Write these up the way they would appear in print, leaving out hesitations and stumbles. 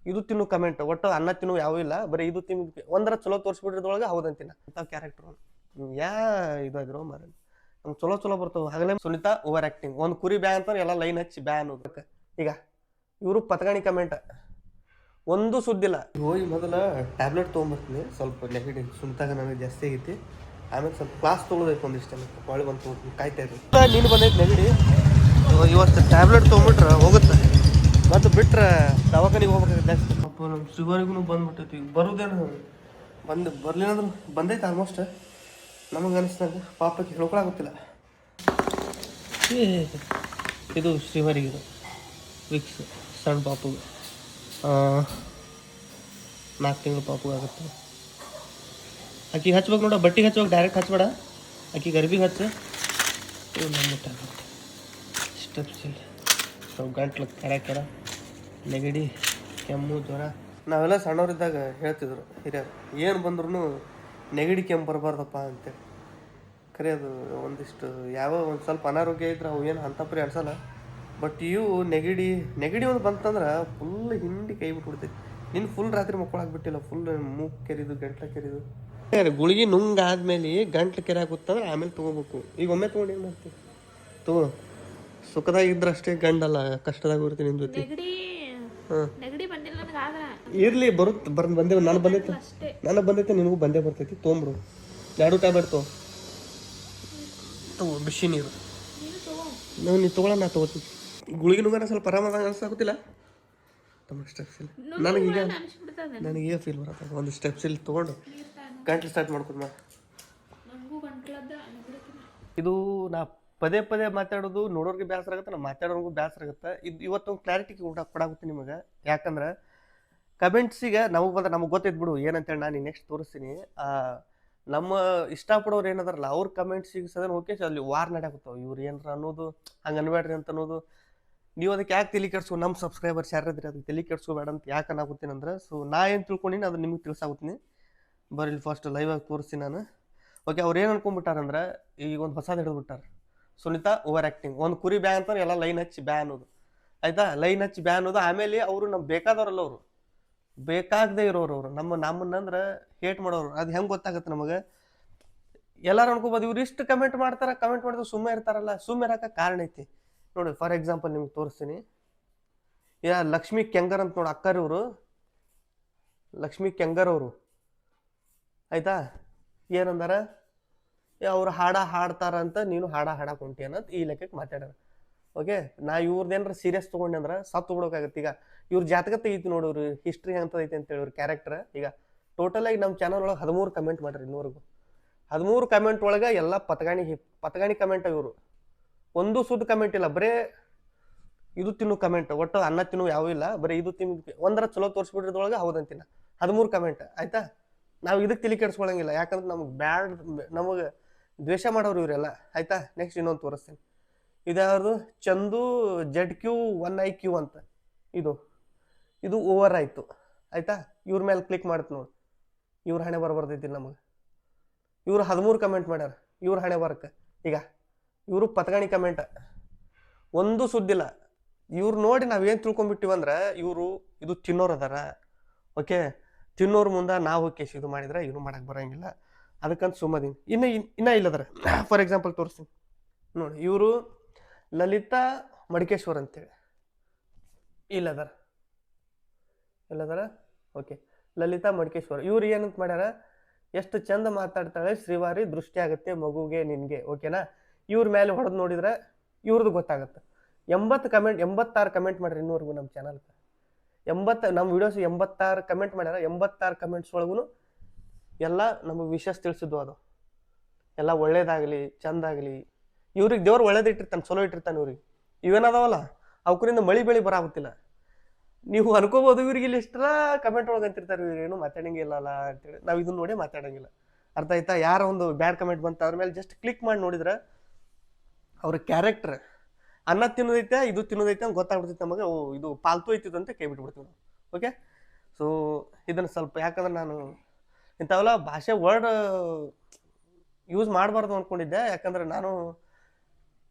ಇದು ತಿನ್ನು ಕಮೆಂಟ್ ಒಟ್ಟು ಅನ್ನ ತಿನ್ನು ಯಾವ ಇಲ್ಲ ಬರೀ ಇದು ತಿನ್ನು ಒಂದರ ಚಲೋ ತೋರಿಸ್ಬಿಟ್ರದೊಳಗೆ ಹೌದಂತಿನ ಅಂತ ಕ್ಯಾರೆಕ್ಟರ್ ಯಾ ಇದಾದ್ರು ಮಾರ ನಮ್ಗೆ ಚಲೋ ಚಲೋ ಬರ್ತಾವ ಹಾಗಲೇ ಸುನಿತಾ ಓವರ್ ಆಕ್ಟಿಂಗ್ ಒಂದು ಕುರಿ ಬ್ಯಾ ಅಂತ ಎಲ್ಲ ಲೈನ್ ಹಚ್ಚಿ ಬ್ಯಾ ಅನ್ನೋದಕ್ಕೆ ಈಗ ಇವರು ಪತಗಾಣಿ ಕಮೆಂಟ್ ಒಂದು ಸುದ್ದಿಲ್ಲ ಹೋಗಿ ಮೊದಲ ಟ್ಯಾಬ್ಲೆಟ್ ತೊಗೊಂಬರ್ತೀನಿ ಸ್ವಲ್ಪ ನೆಗಡಿ ಸುನಿತಾಗ ನನಗೆ ಜಾಸ್ತಿ ಆಗೈತಿ ಆಮೇಲೆ ಸ್ವಲ್ಪ ಕ್ಲಾಸ್ ತೊಗೊಳೋದೈತೆ ಒಂದಿಷ್ಟು ಹೊಳೆ ಬಂದು ಕಾಯ್ತಾ ಇದ್ರಿ ನೀನು ಬಂದೈತೆ ನೆಗಡಿ ಇವತ್ತು ಟ್ಯಾಬ್ಲೆಟ್ ತೊಗೊಂಬಿಟ್ರೆ ಹೋಗುತ್ತೆ ಮತ್ತು ಬಿಟ್ರೆ ದವಾಖಾನಿಗೆ ಹೋಗ್ಬೇಕಾಗುತ್ತೆ ಜಾಸ್ತಿ ಪಾಪ ನಮ್ಮ ಶುಗರಿಗೂ ಬಂದ್ಬಿಟ್ಟೈತಿ ಬರೋದೇನು ಬರ್ಲಿಲ್ಲ ಅಂದ್ರೆ ಬಂದೈತೆ ಆಲ್ಮೋಸ್ಟ್ ನಮಗೆ ಅನಿಸ್ದಂಗೆ ಪಾಪಕ್ಕೆ ಹೇಳ್ಕೊಳಾಗುತ್ತಿಲ್ಲ ಇದು ಶ್ರೀವರಿಗಿದು ವಿಕ್ಸ್ ಸಣ್ಣ ಪಾಪುಗೆ 4 ತಿಂಗಳು ಪಾಪುಗೆ ಆಗುತ್ತೆ ಆಕಿಗೆ ಹಚ್ಬೇಕು ನೋಡ ಬಟ್ಟಿಗೆ ಹಚ್ಬೇಕು ಡೈರೆಕ್ಟ್ ಹಚ್ಬೇಡ ಆಕಿಗೆ ಗರ್ಭಿಗೆ ಹಚ್ಚ ಇವು ನಮ್ಮ ಟ್ಯಾಬ್ಲೆಟ್ ಸ್ಟೆಪ್ಸ್ ಇಲ್ಲ ಸ್ವಲ್ಪ ಗಂಟ್ಲು ಕೆರ ನೆಗಡಿ ಕೆಮ್ಮು ಜ್ವರ ನಾವೆಲ್ಲ ಸಣ್ಣವರಿದ್ದಾಗ ಹೇಳ್ತಿದ್ರು ಹಿರಿಯರು ಏನು ಬಂದ್ರೂ ನೆಗಡಿ ಕೆಮ್ಮು ಬರಬಾರ್ದಪ್ಪ ಅಂತೇಳಿ ಖರೆ ಅದು ಒಂದಿಷ್ಟು ಯಾವ ಒಂದು ಸ್ವಲ್ಪ ಅನಾರೋಗ್ಯ ಇದ್ರೆ ಅವು ಏನು ಅಂಥಪರಿ ಅನ್ಸಲ್ಲ ಬಟ್ ಇವು ನೆಗಡಿ ಒಂದು ಬಂತಂದ್ರೆ ಫುಲ್ ಹಿಂಡಿ ಕೈ ಬಿಟ್ಬಿಡ್ತೈತಿ ನಿನ್ನ ಫುಲ್ ರಾತ್ರಿ ಮಕ್ಕಳಾಗ್ಬಿಟ್ಟಿಲ್ಲ ಫುಲ್ ಮೂಗು ಕೆರಿದು ಗಂಟ್ಲ ಕೆರಿದು ಗುಳಿಗೆ ನುಂಗಾದ್ಮೇಲೆ ಗಂಟ್ಲು ಕೆರೆ ಆಗುತ್ತಂದ್ರೆ ಆಮೇಲೆ ತೊಗೋಬೇಕು ಈಗ ಒಮ್ಮೆ ತೊಗೊಂಡು ಏನು ಮಾಡ್ತೀವಿ ತಗೋ ಸುಖದಾಗ ಇದ್ರಷ್ಟೇ ಗಂಡಲ್ಲ ಕಷ್ಟದಾಗ ಇರ್ತೀನಿ ನಿಮ್ಮ ಜೊತೆ ಇರ್ಲಿ ಬರುತ್ತೆ ಬಂದೇವು ನನಗೆ ಬಂದೈತೆ ನಿನಗೂ ಬಂದೇ ಬರ್ತೈತಿ ತೊಗೊಂಬಿಡು 2 ಟ್ಯಾಬ್ಲೆಟ್ ತಗೋ ಬಿಸಿ ನೀರು ನೀ ತೊಗೊಳ ನಾ ತೊಗೋತೀನಿ ಗುಳಿಗೆ ನುಂಗಾನ ಸ್ವಲ್ಪ ಆರಾಮದಾಗ ಅನ್ಸಾಗುತ್ತಿಲ್ಲ ಸ್ಟೆಪ್ಸ್ ಇಲ್ಲ ನನಗೆ ಫೀಲ್ ಬರತ್ತೆ ಒಂದು ಸ್ಟೆಪ್ಸ್ ಇಲ್ಲಿ ತೊಗೊಂಡು ಗಂಟ್ಲು ಸ್ಟಾರ್ಟ್ ಮಾಡ್ಕೊಂಡು ಇದು ನಾ ಪದೇ ಪದೇ ಮಾತಾಡೋದು ನೋಡೋರಿಗೆ ಬೇಸರ ಆಗುತ್ತೆ ನಾವು ಮಾತಾಡೋರ್ಗೂ ಬೇಸರ ಆಗುತ್ತೆ ಇದು ಇವತ್ತೊಂದು ಕ್ಲಾರಿಟಿ ಕೊಡಾಗುತ್ತೆ ನಿಮಗೆ ಯಾಕಂದ್ರೆ ಕಮೆಂಟ್ಸಿಗೆ ನಮಗೆ ಗೊತ್ತಿದ್ಬಿಡು ಏನಂತೇಳಿ ನಾನು ನೆಕ್ಸ್ಟ್ ತೋರಿಸ್ತೀನಿ ನಮ್ಮ ಇಷ್ಟಪಡೋರು ಏನದಾರಲ್ಲ ಅವ್ರ ಕಮೆಂಟ್ಸಿಗೆ ಸದನ್ ಓಕೆ ಅಲ್ಲಿ ವಾರ್ ನಡೆಯಾಗುತ್ತಾವೆ ಇವ್ರು ಏನಾರ ಅನ್ನೋದು ಹಂಗೆ ಅನ್ಬೇಡ್ರಿ ಅಂತ ಅನ್ನೋದು ನೀವು ಅದಕ್ಕೆ ಯಾಕೆ ತಲೆ ಕೆಡ್ಸ್ಕೊ ನಮ್ಮ ಸಬ್ಸ್ಕ್ರೈಬರ್ಸ್ ಯಾರಿದ್ರಿ ಅದಕ್ಕೆ ತಲೆ ಕೆಡ್ಸ್ಕೋಬೇಡ ಅಂತ ಯಾಕೆ ಅನ್ನಾಗುತ್ತೀನಿ ಅಂದ್ರೆ ಸೊ ನಾ ಏನು ತಿಳ್ಕೊಂಡಿನಿ ಅದು ನಿಮಗೆ ತಿಳಿಸಾಗುತ್ತೀನಿ ಬರೀ ಫಸ್ಟ್ ಲೈವಾಗಿ ತೋರಿಸ್ತೀನಿ ನಾನು ಓಕೆ ಅವ್ರು ಏನು ಅನ್ಕೊಂಡ್ಬಿಟ್ಟಾರಂದ್ರೆ ಈಗ ಒಂದು ಹೊಸದು ಹಿಡಿದ್ಬಿಟ್ಟಾರೆ ಸುನಿತಾ ಓವರ್ ಆ್ಯಕ್ಟಿಂಗ್ ಒಂದು ಕುರಿ ಬ್ಯಾ ಅಂತ ಎಲ್ಲ ಲೈನ್ ಹಚ್ಚಿ ಬ್ಯಾ ಅನ್ನೋದು ಆಯಿತಾ ಲೈನ್ ಹಚ್ಚಿ ಬ್ಯಾ ಅನ್ನೋದು ಆಮೇಲೆ ಅವರು ನಮ್ಗೆ ಬೇಕಾದವ್ರಲ್ಲ ಅವರು ಬೇಕಾಗದೇ ಇರೋರು ಅವರು ನಮ್ಮನ್ನಂದ್ರೆ ಹೇಟ್ ಮಾಡೋರು ಅದು ಹೆಂಗೆ ಗೊತ್ತಾಗುತ್ತೆ ನಮಗೆ ಎಲ್ಲರೂ ಅನ್ಕೋಬೋದು ಇವ್ರು ಇಷ್ಟು ಕಮೆಂಟ್ ಮಾಡಿದ್ರೆ ಸುಮ್ಮನೆ ಇರ್ತಾರಲ್ಲ ಸುಮ್ಮನೆ ಇರೋಕೆ ಕಾರಣ ಐತಿ ನೋಡಿ ಫಾರ್ ಎಕ್ಸಾಂಪಲ್ ನಿಮ್ಗೆ ತೋರಿಸ್ತೀನಿ ಲಕ್ಷ್ಮೀ ಕೆಂಗರ್ ಅಂತ ನೋಡಿ ಅಕ್ಕರಿವರು ಲಕ್ಷ್ಮೀ ಕೆಂಗರ್ ಅವರು ಆಯಿತಾ ಏನಂದಾರ ಅವ್ರು ಹಾಡ್ತಾರಂತ ನೀನು ಹಾಡಕ್ಕೆ ಹೊಂಟಿ ಅನ್ನೋದು ಈ ಲೆಕ್ಕಕ್ಕೆ ಮಾತಾಡ್ಯಾರ ಓಕೆ ನಾ ಇವ್ರದ್ದೇನಾರ ಸೀರಿಯಸ್ ತೊಗೊಂಡೆ ಅಂದ್ರೆ ಸತ್ತು ಬಿಡೋಕ್ಕಾಗತ್ತೆ ಈಗ ಇವ್ರ ಜಾತಕ ತೆಗಿತು ನೋಡಿ ಇವ್ರು ಹಿಸ್ಟ್ರಿ ಅಂತದೈತೆ ಅಂತೇಳಿ ಇವ್ರ ಕ್ಯಾರೆಕ್ಟರ್ ಈಗ ಟೋಟಲಾಗಿ ನಮ್ಮ ಚಾನಲ್ ಒಳಗೆ 13 ಕಮೆಂಟ್ ಮಾಡ್ರಿ ಇನ್ನೂವರೆಗೂ 13 ಕಮೆಂಟ್ ಒಳಗೆ ಎಲ್ಲ ಪತಗಾಣಿ ಕಮೆಂಟ್ ಇವರು ಒಂದು ಸುದ್ದ ಕಮೆಂಟ್ ಇಲ್ಲ ಬರೇ ಇದು ತಿನ್ನು ಕಮೆಂಟ್ ಒಟ್ಟು ಅನ್ನ ತಿನ್ನು ಯಾವ ಇಲ್ಲ ಬರೀ ಇದು ತಿನ್ನು ಒಂದರ ಚಲೋ ತೋರಿಸ್ಬಿಟ್ರದೊಳಗೆ ಹೌದಂತಿನ 13 ಕಮೆಂಟ್ ಆಯ್ತಾ ನಾವು ಇದಕ್ಕೆ ತಲೆ ಕೆಡಿಸ್ಕೊಳಂಗಿಲ್ಲ ಯಾಕಂದ್ರೆ ನಮಗೆ ದ್ವೇಷ ಮಾಡೋರು ಇವರೆಲ್ಲ ಆಯ್ತಾ ನೆಕ್ಸ್ಟ್ ಇನ್ನೊಂದು ತೋರಿಸ್ತೀನಿ ಇದ್ಯಾವುದು ಚಂದು ZQ1IQ ಅಂತ ಇದು ಓವರ್ ಆಯಿತು ಆಯಿತಾ ಇವ್ರ ಮೇಲೆ ಕ್ಲಿಕ್ ಮಾಡುತ್ತೆ ನೋಡಿ ಇವ್ರ ಹಣೆ ಬರ್ತೈತಿಲ್ಲ ನಮಗೆ ಇವ್ರು 13 ಕಮೆಂಟ್ ಮಾಡ್ಯಾರ ಇವ್ರ ಹಣೆ ಬರಕ್ಕೆ ಈಗ ಇವರು ಪತಗಾಣಿ ಕಮೆಂಟ್ ಒಂದು ಸುದ್ದಿಲ್ಲ ಇವ್ರು ನೋಡಿ ನಾವೇನು ತಿಳ್ಕೊಂಡ್ಬಿಟ್ಟಿವಂದ್ರೆ ಇದು ತಿನ್ನೋರು ಅದಾರ ಓಕೆ ತಿನ್ನೋರು ಮುಂದೆ ನಾವು ಕೇಸ್ ಇದು ಮಾಡಿದ್ರೆ ಏನು ಮಾಡಕ್ಕೆ ಬರೋಂಗಿಲ್ಲ ಅದಕ್ಕಂತ ಸುಮ್ಮದೀನಿ ಇನ್ನೂ ಇಲ್ಲದಾರ ಫಾರ್ ಎಕ್ಸಾಂಪಲ್ ತೋರಿಸ್ತೀನಿ ನೋಡಿ ಇವರು ಲಲಿತಾ ಮಡಿಕೇಶ್ವರ್ ಅಂತೇಳಿ ಇಲ್ಲದಾರ ಓಕೆ ಲಲಿತಾ ಮಡಿಕೇಶ್ವರ್ ಇವ್ರು ಏನಂತ ಮಾಡ್ಯಾರ ಎಷ್ಟು ಚಂದ ಮಾತಾಡ್ತಾಳೆ ಶ್ರೀವಾರಿ ದೃಷ್ಟಿ ಆಗುತ್ತೆ ಮಗುಗೆ ನಿನಗೆ ಓಕೆನಾ ಇವ್ರ ಮೇಲೆ ಹೊಡೆದು ನೋಡಿದ್ರೆ ಇವ್ರದ್ದು ಗೊತ್ತಾಗುತ್ತೆ 86 ಕಮೆಂಟ್ ಮಾಡ್ರಿ ಇನ್ನೂವರೆಗೂ ನಮ್ಮ ಚಾನಲ್ಗೆ ನಮ್ಮ ವಿಡಿಯೋಸ್ 86 ಕಮೆಂಟ್ ಮಾಡ್ಯಾರ 86 ಕಮೆಂಟ್ಸ್ ಒಳಗೂ ಎಲ್ಲ ನಮಗೆ ವಿಷಯ ತಿಳಿಸಿದ್ವು ಅದು ಎಲ್ಲ ಒಳ್ಳೇದಾಗಲಿ ಚಂದಾಗಲಿ ಇವ್ರಿಗೆ ದೇವ್ರು ಒಳ್ಳೇದಿಟ್ಟಿರ್ತಾನೆ ಚಲೋ ಇಟ್ಟಿರ್ತಾನೆ ಇವ್ರಿಗೆ ಇವೇನದಾವಲ್ಲ ಅವಕರಿಂದ ಮಳಿ ಬೆಳಿ ಬರಾಗುತ್ತಿಲ್ಲ ನೀವು ಅನ್ಕೋಬೋದು ಇವ್ರಿಗೆ ಇಲ್ಲಿ ಇಷ್ಟೆಲ್ಲ ಕಮೆಂಟ್ ಒಳಗೆ ಅಂತಿರ್ತಾರೆ ಇವ್ರು ಏನು ಮಾತಾಡಂಗಿಲ್ಲ ಅಂತೇಳಿ ನಾವು ಇದನ್ನ ನೋಡಿ ಮಾತಾಡಂಗಿಲ್ಲ ಅರ್ಥ ಆಯ್ತಾ ಯಾರೋ ಒಂದು ಬ್ಯಾಡ್ ಕಮೆಂಟ್ ಬಂತ ಅದ್ರ ಮೇಲೆ ಜಸ್ಟ್ ಕ್ಲಿಕ್ ಮಾಡಿ ನೋಡಿದ್ರೆ ಅವ್ರ ಕ್ಯಾರೆಕ್ಟರ್ ಅನ್ನ ತಿನ್ನೋದೈತೆ ಇದು ತಿನ್ನೋದೈತೆ ಅಂತ ಗೊತ್ತಾಗ್ಬಿಡ್ತೈತೆ ನಮಗೆ ಇದು ಪಾಲ್ತು ಐತಿದ್ದು ಅಂತ ಕೈ ಬಿಟ್ಬಿಡ್ತೀವಿ ನಾವು ಓಕೆ ಸೊ ಇದನ್ನು ಸ್ವಲ್ಪ ಯಾಕಂದ್ರೆ ನಾನು ಇಂಥವೆಲ್ಲ ಭಾಷೆ ವರ್ಡ್ ಯೂಸ್ ಮಾಡಬಾರ್ದು ಅಂದ್ಕೊಂಡಿದ್ದೆ ಯಾಕಂದ್ರೆ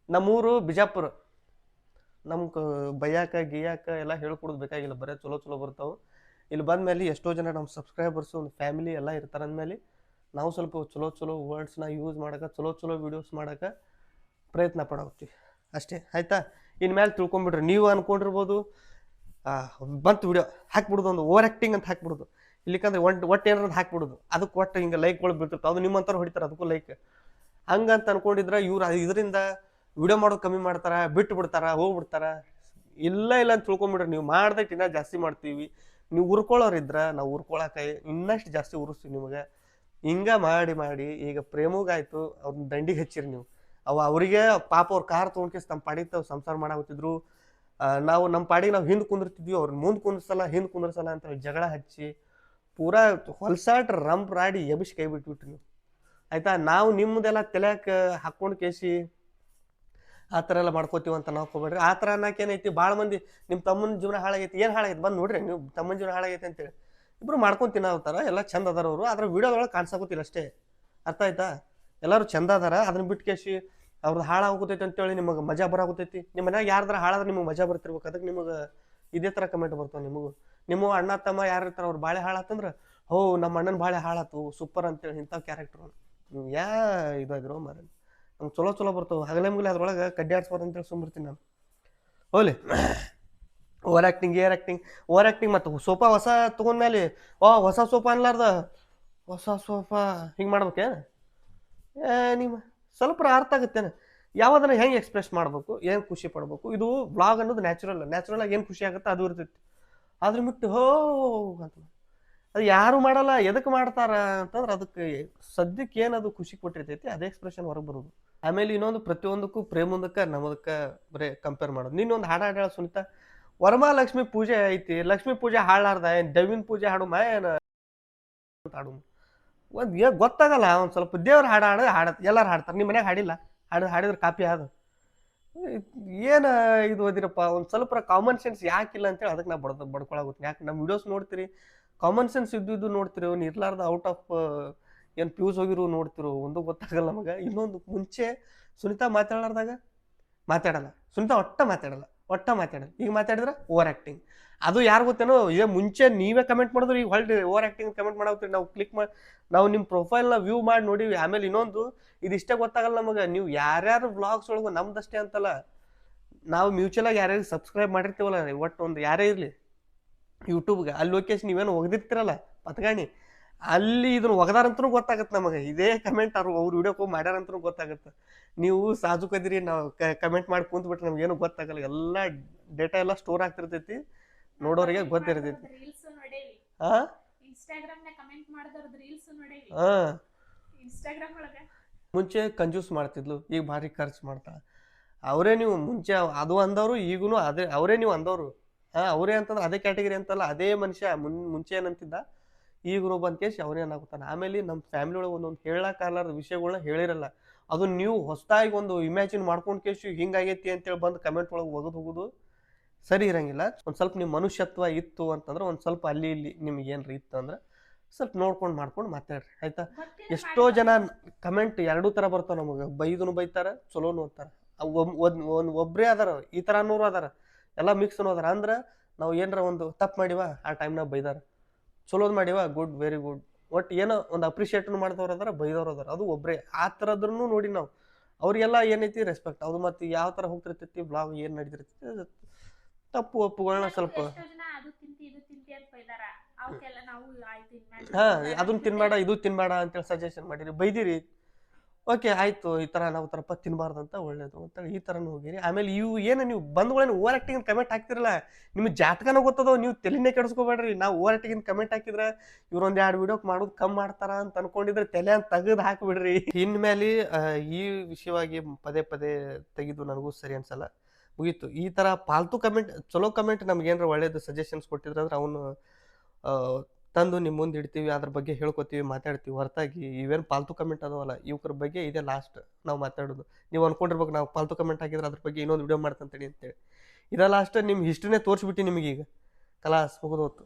ನಮ್ಮೂರು ಬಿಜಾಪುರ ನಮ್ಗೆ ಬೈಯಾಕ ಗಿಯಾಕ ಎಲ್ಲ ಹೇಳ್ಕೊಡೋದು ಬೇಕಾಗಿಲ್ಲ ಬರೀ ಚಲೋ ಬರ್ತಾವೆ ಇಲ್ಲಿ ಬಂದ್ಮೇಲೆ ಎಷ್ಟೋ ಜನ ನಮ್ಮ ಸಬ್ಸ್ಕ್ರೈಬರ್ಸು ಒಂದು ಫ್ಯಾಮಿಲಿ ಎಲ್ಲ ಇರ್ತಾರೆ ಅಂದಮೇಲೆ ನಾವು ಸ್ವಲ್ಪ ಚಲೋ ಚಲೋ ವರ್ಡ್ಸ್ನ ಯೂಸ್ ಮಾಡೋಕೆ ಚಲೋ ಚಲೋ ವೀಡಿಯೋಸ್ ಮಾಡೋಕೆ ಪ್ರಯತ್ನ ಪಡೋಗ್ತೀವಿ ಅಷ್ಟೇ ಆಯಿತಾ. ಇನ್ಮೇಲೆ ತಿಳ್ಕೊಂಬಿಡ್ರಿ. ನೀವು ಅಂದ್ಕೊಂಡಿರ್ಬೋದು ಬಂತು ವಿಡಿಯೋ ಹಾಕ್ಬಿಡೋದು, ಒಂದು ಓವರ್ ಆ್ಯಕ್ಟಿಂಗ್ ಅಂತ ಹಾಕ್ಬಿಡೋದು, ಇಲ್ಲಿಕಂದ್ರೆ ಒಟ್ಟು ಏನಾರು ಹಾಕ್ಬಿಡೋದು, ಅದಕ್ಕೆ ಒಟ್ಟು ಹಿಂಗೆ ಲೈಕ್ಗಳು ಬೀಳ್ತಿರ್ತಾವೆ, ಅದು ನಿಮ್ಮಂಥವ್ರು ಹೊಡಿತಾರೆ ಅದಕ್ಕೂ ಲೈಕ್. ಹಂಗಂತ ಅನ್ಕೊಂಡಿದ್ರೆ ಇವ್ರು ಇದರಿಂದ ವಿಡಿಯೋ ಮಾಡೋದು ಕಮ್ಮಿ ಮಾಡ್ತಾರ, ಬಿಟ್ಟು ಬಿಡ್ತಾರ, ಹೋಗ್ಬಿಡ್ತಾರ. ಇಲ್ಲ ಅಂತ ತಿಳ್ಕೊಂಬಿಡ್ರಿ. ನೀವು ಮಾಡ್ದಕ್ಕೆ ಇನ್ನೂ ಜಾಸ್ತಿ ಮಾಡ್ತೀವಿ. ನೀವು ಉರ್ಕೊಳ್ಳೋರಿದ್ರ ನಾವು ಉರ್ಕೊಳಕ್ಕೆ ಇನ್ನಷ್ಟು ಜಾಸ್ತಿ ಉರಿಸ್ತೀವಿ ನಿಮಗೆ. ಹಿಂಗೆ ಮಾಡಿ ಮಾಡಿ ಈಗ ಪ್ರೇಮಗಾಯ್ತು ಅವ್ರನ್ನ ದಂಡಿಗೆ ಹಚ್ಚಿರಿ ನೀವು. ಅವರಿಗೆ ಪಾಪ ಅವ್ರ ಕಾರ್ ತೊಗೊಂಡ್ಕೇಸ್ ನಮ್ಮ ಪಾಡಿಗೆ ತಾವು ಸಂಸಾರ ಮಾಡಾಕತ್ತಿದ್ರು. ನಾವು ನಮ್ಮ ಪಾಡಿಗೆ ನಾವು ಹಿಂದೆ ಕುಂದಿರ್ತಿದ್ವಿ, ಅವ್ರನ್ನ ಮುಂದೆ ಕುಂದ್ರಸಲ್ಲ ಹಿಂದೆ ಕುಂದ್ರಸಲ್ಲ ಅಂತ ಜಗಳ ಹಚ್ಚಿ ಪೂರಾ ಹೊಲ್ಸಾಟ್ ರಂಪ್ ರಾಡಿ ಎಬಿಸಿ ಕೈ ಬಿಟ್ಬಿಟ್ರಿ ನೀವು ಆಯ್ತಾ. ನಾವು ನಿಮ್ಮದೆಲ್ಲ ತಲೆಯಾಕೆ ಹಾಕ್ಕೊಂಡು ಕೇಸಿ ಆ ಥರ ಎಲ್ಲ ಮಾಡ್ಕೋತೀವಿ ಅಂತ ನಾವು ಹೋಗ್ಬೇಡ್ರಿ. ಆ ಥರ ಅನ್ನಕ್ಕೆ ಏನೈತಿ, ಭಾಳ ಮಂದಿ ನಿಮ್ಮ ತಮ್ಮನ ಜೀವನ ಹಾಳಾಗೈತಿ, ಏನು ಹಾಳಾಗೈತಿ ಬಂದು ನೋಡ್ರಿ, ನೀವು ತಮ್ಮನ ಜೀವನ ಹಾಳಾಗೈತಿ ಅಂತೇಳಿ ಇಬ್ರು ಮಾಡ್ಕೊಂಡು ತಿನ್ನೋತಾರ, ಎಲ್ಲ ಚಂದ ಅದಾರ ಅವರು. ಆದ್ರೆ ವಿಡಿಯೋದೊಳಗೆ ಕಾಣಿಸಾಕೋತಿಲ್ಲ ಅಷ್ಟೇ, ಅರ್ಥ ಆಯ್ತಾ. ಎಲ್ಲರೂ ಚಂದ ಅದಾರ, ಅದನ್ನ ಬಿಟ್ಟು ಕೇಸಿ ಅವ್ರದ್ದು ಹಾಳಾಗೋತೈತಿ ಅಂತೇಳಿ ನಿಮಗೆ ಮಜಾ ಬರಾಗೋತೈತಿ. ನಿಮ್ಮ ಮನ್ಯಾಗ ಯಾರ್ದಾರ ಹಾಳಾದ್ರೆ ನಿಮಗೆ ಮಜಾ ಬರ್ತಿರ್ಬೇಕು, ಅದಕ್ಕೆ ನಿಮಗೆ ಇದೇ ಥರ ಕಮೆಂಟ್ ಬರ್ತಾವೆ ನಿಮಗೂ. ನಿಮ್ಮ ಅಣ್ಣ ತಮ್ಮ ಯಾರು ಇರ್ತಾರೆ ಅವ್ರು ಬಾಳೆ ಹಾಳಾತಂದ್ರೆ ಹೋ ನಮ್ಮ ಅಣ್ಣನ ಬಾಳೆ ಹಾಳಾತು ಸೂಪರ್ ಅಂತೇಳಿ ಇಂಥ ಕ್ಯಾರೆಕ್ಟ್ರು ನೀವು ಇದಾಗಿರೋ ಮರ ನಮ್ಗೆ ಚಲೋ ಚಲೋ ಬರ್ತಾವೆ. ಹಗಲೇ ಮುಗಲೆ ಅದ್ರೊಳಗೆ ಕಡ್ಡಿ ಆಡ್ಸ್ಬಾರ್ದು ಅಂತೇಳಿ ಸುಮ್ಬಿಡ್ತೀನಿ ನಾನು. ಹೋಗ್ಲಿ ಓವರ್ ಆ್ಯಕ್ಟಿಂಗ್ ಮತ್ತು ಸೋಫಾ ಹೊಸ ತೊಗೊಂಡ್ಮೇಲೆ ಹೊಸ ಸೋಫಾ ಅನ್ಲಾರ್ದ ಹೊಸ ಸೋಫಾ ಹಿಂಗೆ ಮಾಡ್ಬೇಕೆ ನಿಮ್ಮ ಸ್ವಲ್ಪ ಅರ್ಥ ಆಗುತ್ತೇನೆ ಯಾವ್ದನ್ನ ಹೆಂಗೆ ಎಕ್ಸ್ಪ್ರೆಸ್ ಮಾಡ್ಬೇಕು, ಏನು ಖುಷಿ ಪಡ್ಬೇಕು. ಇದು ವ್ಲಾಗ್ ಅನ್ನೋದು ನ್ಯಾಚುರಲ್ ಆಗಿ ಏನು ಖುಷಿ ಆಗುತ್ತೆ ಅದು ಇರ್ತೈತಿ. ಅದ್ರ ಬಿಟ್ಟು ಅಂತ ಅದು ಯಾರು ಮಾಡಲ್ಲ. ಎದಕ್ಕೆ ಮಾಡ್ತಾರ ಅಂತಂದ್ರೆ ಅದಕ್ಕೆ ಸದ್ಯಕ್ಕೆ ಏನದು ಖುಷಿ ಕೊಟ್ಟಿರ್ತೈತಿ ಅದೇ ಎಕ್ಸ್ಪ್ರೆಷನ್ ಹೊರಗೆ ಬರೋದು. ಆಮೇಲೆ ಇನ್ನೊಂದು ಪ್ರತಿಯೊಂದಕ್ಕೂ ಪ್ರೇಮದಕ್ಕೆ ನಮ್ಮದಕ್ಕೆ ಬರೀ ಕಂಪೇರ್ ಮಾಡೋದು. ನೀನೊಂದು ಹಾಡು ಸುನಿತಾ, ವರಮಹಾಲಕ್ಷ್ಮಿ ಪೂಜೆ ಐತಿ, ಲಕ್ಷ್ಮೀ ಪೂಜೆ ಹಾಡಾರ್ದ ಏನು ದೈವಿನ ಪೂಜೆ ಹಾಡು ಏನು ಹಾಡು ಒಂದು ಗೊತ್ತಾಗಲ್ಲ. ಒಂದು ಸ್ವಲ್ಪ ದೇವ್ರ ಹಾಡತ್ ಎಲ್ಲರೂ ಹಾಡ್ತಾರೆ, ನಿಮ್ಮ ಮನ್ಯಾಗ ಹಾಡಿಲ್ಲ, ಹಾಡಿದ್ರೆ ಕಾಪಿ ಅದು ಏನು ಇದು ಓದಿರಪ್ಪ. ಒಂದು ಸ್ವಲ್ಪ ಕಾಮನ್ ಸೆನ್ಸ್ ಯಾಕಿಲ್ಲ ಅಂತೇಳಿ ಅದಕ್ಕೆ ನಾವು ಬಡ್ಕೊಳಾಗುತ್ತೆ. ಯಾಕೆ ನಮ್ಮ ವಿಡಿಯೋಸ್ ನೋಡ್ತೀರಿ, ಕಾಮನ್ ಸೆನ್ಸ್ ಇದ್ದು ನೋಡ್ತಿರೋ, ಇರ್ಲಾರ್ದ ಔಟ್ ಆಫ್ ಏನು ಫ್ಯೂಸ್ ಹೋಗಿರೋ ನೋಡ್ತಿರೋ, ಒಂದು ಗೊತ್ತಾಗಲ್ಲ ನಮಗೆ. ಇನ್ನೊಂದು ಮುಂಚೆ ಸುನಿತಾ ಮಾತಾಡಲ್ಲ ಸುನಿತಾ ಒಟ್ಟ ಮಾತಾಡಲ್ಲ. ಈಗ ಮಾತಾಡಿದ್ರೆ ಓವರ್ ಆ್ಯಕ್ಟಿಂಗ್. ಅದು ಯಾರು ಗೊತ್ತೇನೋ, ಈಗ ಮುಂಚೆ ನೀವೇ ಕಮೆಂಟ್ ಮಾಡಿದ್ರು, ಈಗ ಹೊಳ್ಳಿ ಓವರ್ ಆ್ಯಕ್ಟಿಂಗ್ ಕಮೆಂಟ್ ಮಾಡಾಕ್ತೀರಿ. ನಾವು ಕ್ಲಿಕ್ ಮಾಡಿ ನಾವು ನಿಮ್ಮ ಪ್ರೊಫೈಲ್ನ ವ್ಯೂ ಮಾಡಿ ನೋಡಿವಿ. ಆಮೇಲೆ ಇನ್ನೊಂದು ಇದಿಷ್ಟೇ ಗೊತ್ತಾಗಲ್ಲ ನಮಗೆ, ನೀವು ಯಾರ್ಯಾರು ವ್ಲಾಗ್ಸ್ ಒಳಗೆ ನಮ್ದಷ್ಟೇ ಅಂತಲ್ಲ, ನಾವು ಮ್ಯೂಚುವಲಾಗಿ ಯಾರ್ಯಾರು ಸಬ್ಸ್ಕ್ರೈಬ್ ಮಾಡಿರ್ತೀವಲ್ಲ, ಒಟ್ಟು ಒಂದು ಯಾರೇ ಇರಲಿ ಯೂಟ್ಯೂಬ್ಗೆ, ಅಲ್ಲಿ ಲೊಕೇಶನ್ ನೀವೇನು ಒಗ್ದಿರ್ತಿರಲ್ಲ ಪತ್ಗಾಣಿ, ಅಲ್ಲಿ ಇದನ್ನು ಒಗದಾರಂತೂ ಗೊತ್ತಾಗತ್ತೆ ನಮಗೆ. ಇದೇ ಕಮೆಂಟ್ ಅವ್ರು ವಿಡಿಯೋಕ್ಕೆ ಹೋಗಿ ಮಾಡ್ಯಾರಂತೂ ಗೊತ್ತಾಗುತ್ತೆ. ನೀವು ಸಾಜುಕದಿರಿ, ನಾವು ಕಮೆಂಟ್ ಮಾಡಿ ಕುಂತ್ಬಿಟ್ರೆ ನಮ್ಗೇನು ಗೊತ್ತಾಗಲ್ಲ. ಎಲ್ಲ ಡೇಟಾ ಎಲ್ಲ ಸ್ಟೋರ್ ಆಗ್ತಿರ್ತೈತಿ, ನೋಡೋರಿಗೆ ಗೊತ್ತಿರ್ತೈತಿ. ಮುಂಚೆ ಕಂಜೂಸ್ ಮಾಡ್ತಿದ್ಲು, ಈಗ ಭಾರಿ ಖರ್ಚು ಮಾಡ್ತಾಳೆ. ಅವರೇ ನೀವು ಮುಂಚೆ ಅದು ಅಂದವರು, ಈಗೂ ಅವರೇ ನೀವು ಅಂದವರು. ಅವರೇ ಅಂತಂದ್ರೆ ಅದೇ ಕ್ಯಾಟಗರಿ ಅಂತಲ್ಲ, ಅದೇ ಮನುಷ್ಯ ಮುಂಚೆ ಏನಂತಿದ್ದ ಈಗೂ ಬಂದ ಕೇಸಿ ಅವರೇ ಏನಾಗುತ್ತಾನೆ. ಆಮೇಲೆ ನಮ್ಮ ಫ್ಯಾಮಿಲಿ ಒಳಗೆ ಒಂದೊಂದು ಹೇಳಕ್ಕಾಗಲಾರ್ದ ವಿಷಯಗಳನ್ನ ಹೇಳಿರಲ್ಲ, ಅದು ನೀವು ಹೊಸದಾಗಿ ಒಂದು ಇಮ್ಯಾಜಿನ್ ಮಾಡ್ಕೊಂಡು ಕೇಸಿ ಹಿಂಗಾಗೈತಿ ಅಂತೇಳಿ ಬಂದು ಕಮೆಂಟ್ ಒಳಗೆ ಒಗದು ಹೋಗೋದು ಸರಿ ಇರಂಗಿಲ್ಲ. ಒಂದು ಸ್ವಲ್ಪ ನಿಮ್ಮ ಮನುಷ್ಯತ್ವ ಇತ್ತು ಅಂತಂದ್ರೆ, ಒಂದು ಸ್ವಲ್ಪ ಅಲ್ಲಿ ಇಲ್ಲಿ ನಿಮ್ಗೆ ಏನ್ರಿ ಇತ್ತು ಅಂದ್ರೆ ಸ್ವಲ್ಪ ನೋಡ್ಕೊಂಡು ಮಾಡ್ಕೊಂಡು ಮಾತಾಡ್ರಿ ಆಯ್ತಾ. ಎಷ್ಟೋ ಜನ ಕಮೆಂಟ್ ಎರಡೂ ಥರ ಬರ್ತಾವೆ ನಮಗೆ, ಬೈದನು ಬೈತಾರೆ, ಚಲೋನು ಅಂತಾರೆ. ಒಬ್ಬರೇ ಅದಾರ, ಈ ಥರ ಅನ್ನೋರು ಅದಾರ, ಎಲ್ಲ ಮಿಕ್ಸ್ ಅದಾರ. ಅಂದ್ರೆ ನಾವು ಏನಾರ ಒಂದು ತಪ್ಪು ಮಾಡಿವ ಆ ಟೈಮ್ನಾಗ ಬೈದಾರ, ಚಲೋದು ಮಾಡಿವ ಗುಡ್ ವೆರಿ ಗುಡ್, ಒಟ್ಟು ಏನೋ ಒಂದು ಅಪ್ರಿಷಿಯೇಟ್ನು ಮಾಡಿದವ್ರು ಅದಾರ, ಬೈದವ್ರು ಅದಾರ, ಅದು ಒಬ್ಬರೇ. ಆ ಥರದ್ರೂ ನೋಡಿ ನಾವು ಅವ್ರಿಗೆಲ್ಲ ಏನೈತಿ ರೆಸ್ಪೆಕ್ಟ್. ಅದು ಮತ್ತು ಯಾವ ಥರ ಹೋಗ್ತಿರ್ತೈತಿ ಬ್ಲಾಗ್ ಏನು ನಡೀತಿರ್ತೈತಿ, ತಪ್ಪು ಒಪ್ಪುಗಳನ್ನ ಸ್ವಲ್ಪ ಅದನ್ನ ತಿನ್ಬೇಡ ಇದು ತಿನ್ಬೇಡ ಅಂತೇಳಿ ಸಜೆಷನ್ ಮಾಡಿರಿ, ಬೈದಿರಿ, ಓಕೆ ಆಯ್ತು, ಈ ಥರ ನಾವು ತರಪ್ಪ ತಿನ್ನಬಾರ್ದಂತ ಒಳ್ಳೇದು ಅಂತೇಳಿ ಈ ಥರನೂ ಹೋಗಿರಿ. ಆಮೇಲೆ ನೀವು ಬಂದ್ಗಳೇನು ಓವರ್ ಆ್ಯಕ್ಟಿಂಗ್ ಕಮೆಂಟ್ ಹಾಕ್ತಿರಲ್ಲ, ನಿಮ್ಗೆ ಜಾತಕನೂ ಗೊತ್ತದೋ, ನೀವು ತಲೆನೇ ಕೆಡಿಸ್ಕೋಬೇಡ್ರಿ. ನಾವು ಓವರ್ ಆ್ಯಕ್ಟಿಂಗ್ ಕಮೆಂಟ್ ಹಾಕಿದ್ರೆ ಇವ್ರೊಂದು 2 ವಿಡಿಯೋಕ್ಕೆ ಮಾಡೋದು ಕಮ್ಮಿ ಮಾಡ್ತಾರ ಅಂತ ಅನ್ಕೊಂಡಿದ್ರೆ ತಲೆ ಅಂತ ತೆಗೆದು ಹಾಕಿಬಿಡ್ರಿ. ಇನ್ಮೇಲೆ ಈ ವಿಷಯವಾಗಿ ಪದೇ ತೆಗೆದು ನನಗೂ ಸರಿ ಅನ್ಸಲ್ಲ, ಮುಗೀತು. ಈ ಥರ ಪಾಲ್ತು ಕಮೆಂಟ್, ಚಲೋ ಕಮೆಂಟ್ ನಮ್ಗೆ ಏನಾರ ಒಳ್ಳೇದು ಸಜೆಷನ್ಸ್ ಕೊಟ್ಟಿದ್ರೆ ಅಂದ್ರೆ ಅವನು ತಂದು ನಿಮ್ಮ ಮುಂದೆ ಇಡ್ತೀವಿ, ಅದ್ರ ಬಗ್ಗೆ ಹೇಳ್ಕೊತೀವಿ, ಮಾತಾಡ್ತೀವಿ. ಹೊರತಾಗಿ ಇವೇನು ಪಾಲ್ತು ಕಮೆಂಟ್ ಅದಾವಲ್ಲ ಇವ್ರ ಬಗ್ಗೆ ಇದೇ ಲಾಸ್ಟ್ ನಾವು ಮಾತಾಡೋದು. ನೀವು ಅನ್ಕೊಂಡಿರ್ಬೇಕು ನಾವು ಪಾಲ್ತು ಕಮೆಂಟ್ ಹಾಕಿದ್ರೆ ಅದ್ರ ಬಗ್ಗೆ ಇನ್ನೊಂದು ವಿಡಿಯೋ ಮಾಡ್ತಂತೇಳಿ ಅಂತೇಳಿ. ಇದೇ ಲಾಸ್ಟ್. ನಿಮ್ಮ ಹಿಸ್ಟ್ರಿನೇ ತೋರಿಸ್ಬಿಟ್ಟು ನಿಮಗೀಗ ಕಲಾಸ್ ಮುಗಿದೋತು.